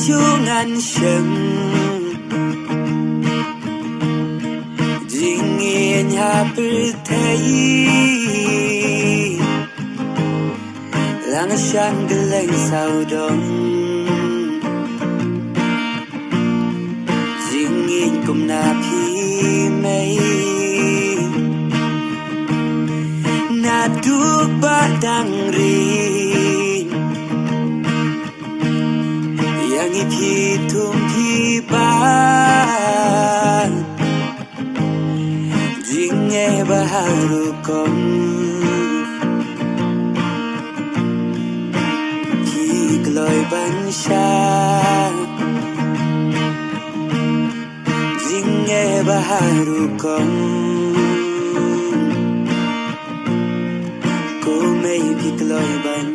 chú ngăn chừng dinh yên nhà bự thấy lang sang cái lên sao đông dinh yên cùng na phi mây na tu ba dang rin yang iphi thum phi ba ding e baharu kom phi gloi ban sha ding e baharu kom cô mây phi gloi ban